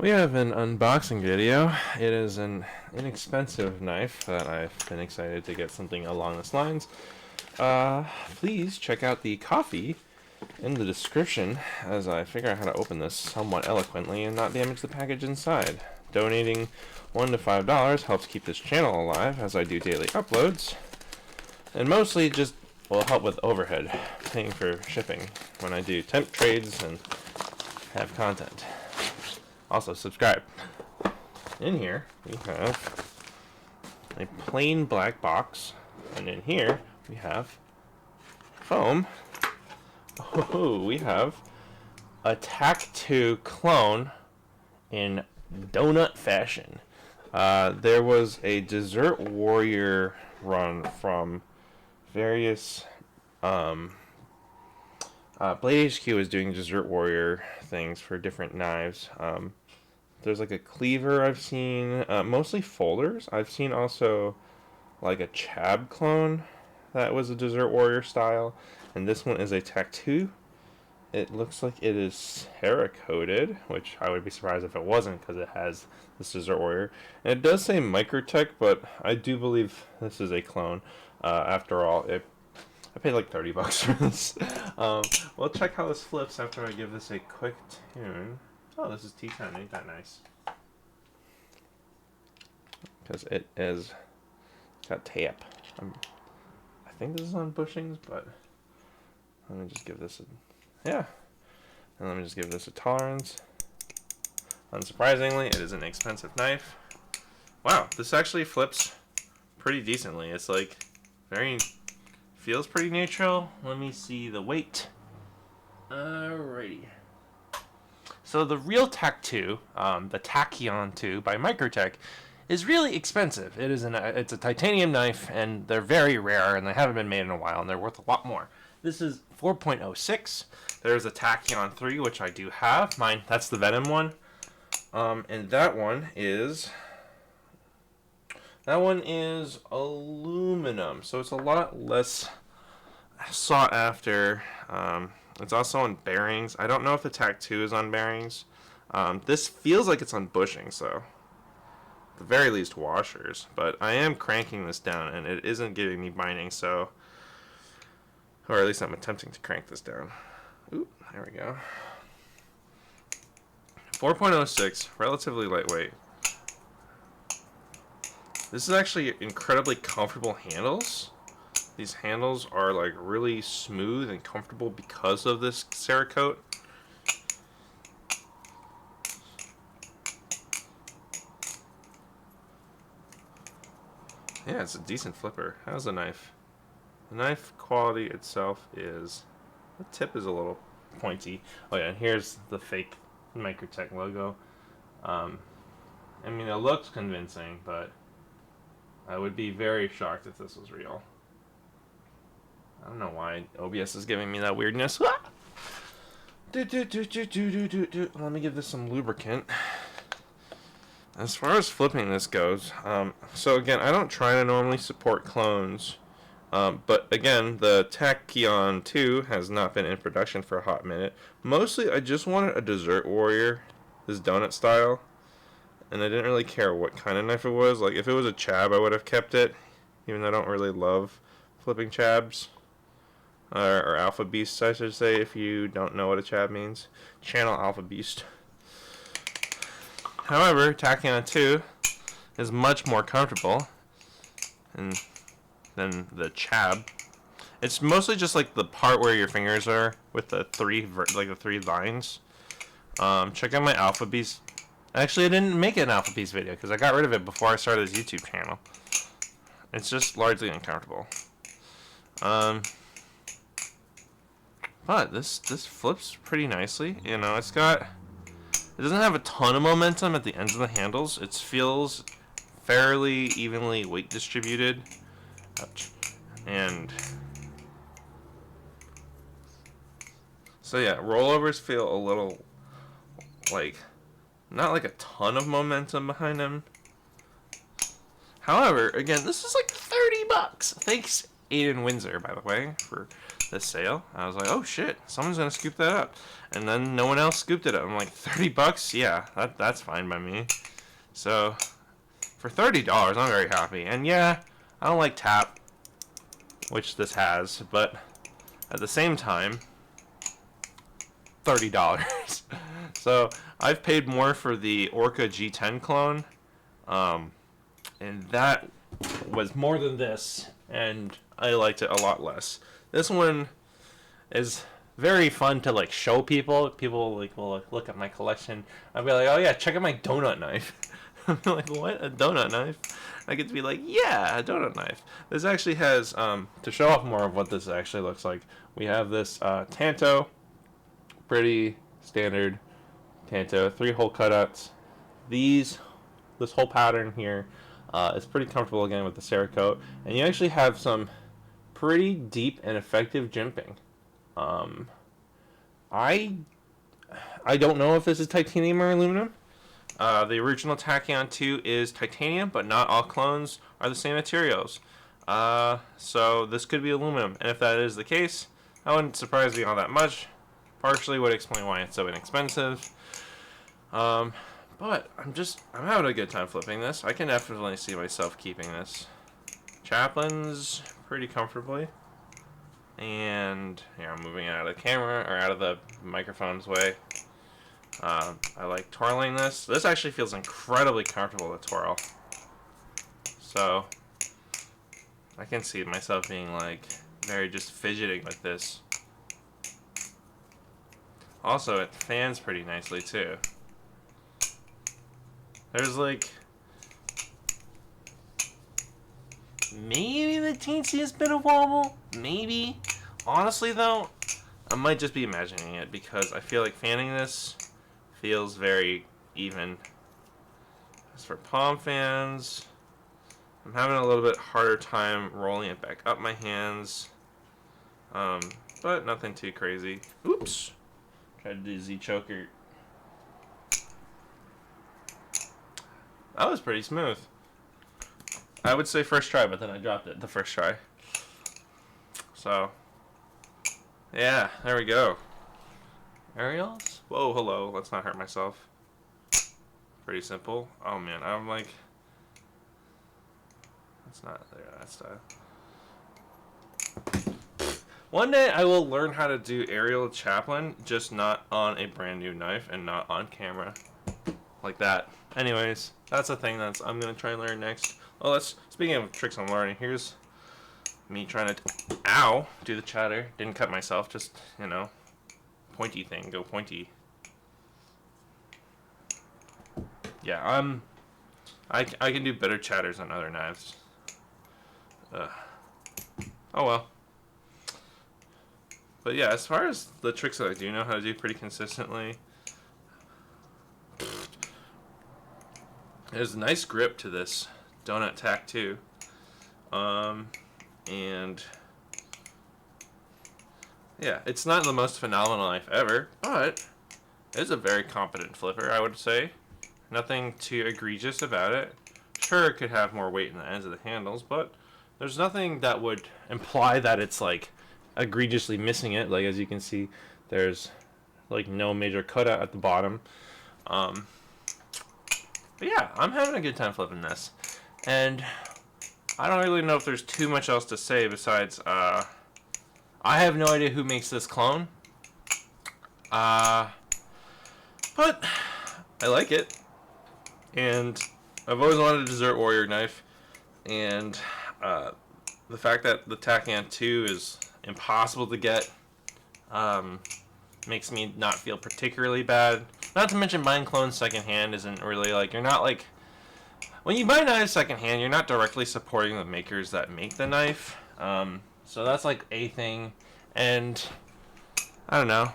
We have an unboxing video. It is an inexpensive knife that I've been excited to get something along this lines. Please check out the coffee in the description as I figure out how to open this somewhat eloquently and not damage the package inside. Donating $1 to $5 helps keep this channel alive as I do daily uploads, and mostly just will help with overhead, paying for shipping when I do temp trades and have content. Also, subscribe. In here, we have a plain black box, and in here, we have foam. Oh, we have a Tachyon clone in donut fashion. There was a Desert Warrior run from various Blade HQ is doing Desert Warrior things for different knives. There's like a cleaver I've seen, mostly folders. I've seen also like a Chab clone that was a Desert Warrior style, and this one is a Tachyon. It looks like it is Cerakoted, which I would be surprised if it wasn't because it has this Desert Warrior. And it does say Microtech, but I do believe this is a clone. After all, I paid like $30 for this. We'll check how this flips after I give this a quick tune. Oh, this is T10. Ain't that nice? Because it is got tape. I think this is on bushings, but let me just give this a and let me just give this a tolerance. Unsurprisingly, it is an expensive knife. Wow, this actually flips pretty decently. It's like feels pretty neutral. Let me see the weight. Alrighty. So the real Tachyon, the Tachyon 2 by Microtech, is really expensive. It's a titanium knife, and they're very rare, and they haven't been made in a while, and they're worth a lot more. This is 4.06. There's a Tachyon 3, which I do have. Mine, that's the Venom one. And that one is aluminum, so it's a lot less sought after. It's also on bearings. I don't know if the Tachyon is on bearings. This feels like it's on bushings, so at the very least washers. But I am cranking this down, and it isn't giving me binding, so, or at least I'm attempting to crank this down. Ooh, there we go. 4.06, relatively lightweight. This is actually incredibly comfortable handles. These handles are like really smooth and comfortable because of this Cerakote. Yeah, it's a decent flipper. How's the knife? The knife quality itself is, the tip is a little pointy. Oh yeah, and here's the fake Microtech logo. I mean, it looks convincing, but I would be very shocked if this was real. I don't know why OBS is giving me that weirdness. Let me give this some lubricant. As far as flipping this goes, so again, I don't try to normally support clones, but again, the Tachyon 2 has not been in production for a hot minute. Mostly, I just wanted a Desert Warrior, this donut style, and I didn't really care what kind of knife it was. Like, if it was a Chab, I would have kept it, even though I don't really love flipping Chabs. Or Alpha Beasts, I should say, if you don't know what a Chab means. Channel Alpha Beast. However, Tachyon 2 is much more comfortable than the Chab. It's mostly just like the part where your fingers are with the three lines. Check out my Alpha Beast. Actually, I didn't make an Alpha Beast video because I got rid of it before I started this YouTube channel. It's just largely uncomfortable. But this flips pretty nicely. You know, it doesn't have a ton of momentum at the ends of the handles. It feels fairly evenly weight distributed. Ouch. And so yeah, rollovers feel a little like, not like a ton of momentum behind them. However, again, this is like $30. Thanks, Aiden Windsor, by the way, for this sale. I was like, oh shit, someone's gonna scoop that up. And then no one else scooped it up. I'm like, $30? Yeah, that's fine by me. So for $30, I'm very happy. And yeah, I don't like tap, which this has, but at the same time, $30. So I've paid more for the Orca G10 clone, and that was more than this, and I liked it a lot less. This one is very fun to like show people. People like will like, look at my collection. I'll be like, oh yeah, check out my donut knife. I'm like, what? A donut knife? I get to be like, yeah, a donut knife. This actually has, to show off more of what this actually looks like, we have this Tanto, pretty standard Tanto, 3-hole cutouts. This whole pattern here is pretty comfortable again with the Cerakote, and you actually have some pretty deep and effective jimping. I don't know if this is titanium or aluminum. The original Tachyon 2 is titanium, but not all clones are the same materials. So this could be aluminum, and if that is the case, that wouldn't surprise me all that much. Partially would explain why it's so inexpensive. But I'm having a good time flipping this. I can definitely see myself keeping this. Chaplains pretty comfortably. And yeah, I'm moving it out of the camera, or out of the microphone's way. I like twirling this. This actually feels incredibly comfortable to twirl. So I can see myself being like very just fidgeting with this. Also, it fans pretty nicely too. There's like maybe the teensiest bit of wobble. Maybe. Honestly though, I might just be imagining it because I feel like fanning this feels very even. As for palm fans, I'm having a little bit harder time rolling it back up my hands. But nothing too crazy. Oops. Tried to do Z choker. That was pretty smooth. I would say first try, but then I dropped it the first try. So, yeah, there we go. Aerials? Whoa, hello. Let's not hurt myself. Pretty simple. Oh man, I'm like, that's not there. That's One day I will learn how to do aerial chaplain, just not on a brand new knife and not on camera, like that. Anyways, that's a thing I'm gonna try and learn next. Well, speaking of tricks I'm learning, here's me trying to, do the chatter. Didn't cut myself, just, pointy thing, go pointy. Yeah, I can do better chatters on other knives. Oh well. But yeah, as far as the tricks that I do know how to do pretty consistently, there's a nice grip to this donut tack too. And yeah, it's not the most phenomenal knife ever, but it's a very competent flipper, I would say. Nothing too egregious about it. Sure, it could have more weight in the ends of the handles, but there's nothing that would imply that it's like egregiously missing it. Like, as you can see, there's like no major cutout at the bottom. But yeah, I'm having a good time flipping this, and I don't really know if there's too much else to say besides I have no idea who makes this clone, but I like it, and I've always wanted a Desert Warrior knife, and the fact that the Tachyon 2 is impossible to get makes me not feel particularly bad. Not to mention buying clones secondhand isn't really like, you're not like, when you buy knives secondhand, you're not directly supporting the makers that make the knife. So that's like a thing, and I don't know.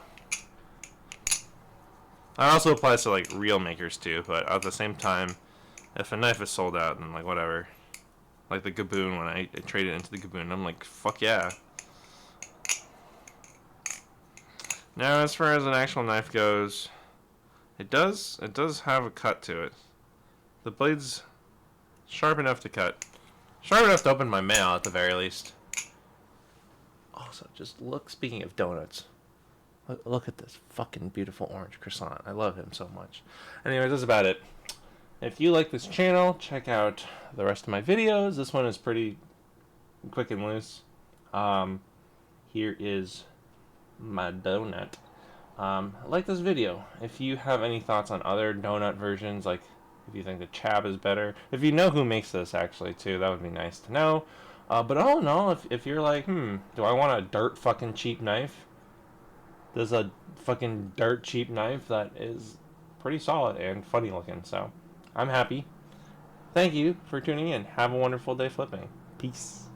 That also applies to like real makers too, but at the same time, if a knife is sold out, then like whatever. Like the Gaboon, when I traded into the Gaboon, I'm like, fuck yeah. Now, as far as an actual knife goes, it does have a cut to it. The blade's sharp enough to cut. Sharp enough to open my mail, at the very least. Also, just look, speaking of donuts, look at this fucking beautiful orange croissant. I love him so much. Anyways, that's about it. If you like this channel, check out the rest of my videos. This one is pretty quick and loose. Here is my donut. Like this video. If you have any thoughts on other donut versions, like if you think the chab is better, if you know who makes this actually too, that would be nice to know. But all in all, if you're like, do I want a dirt fucking cheap knife? There's a fucking dirt cheap knife that is pretty solid and funny looking, so I'm happy. Thank you for tuning in. Have a wonderful day flipping. Peace.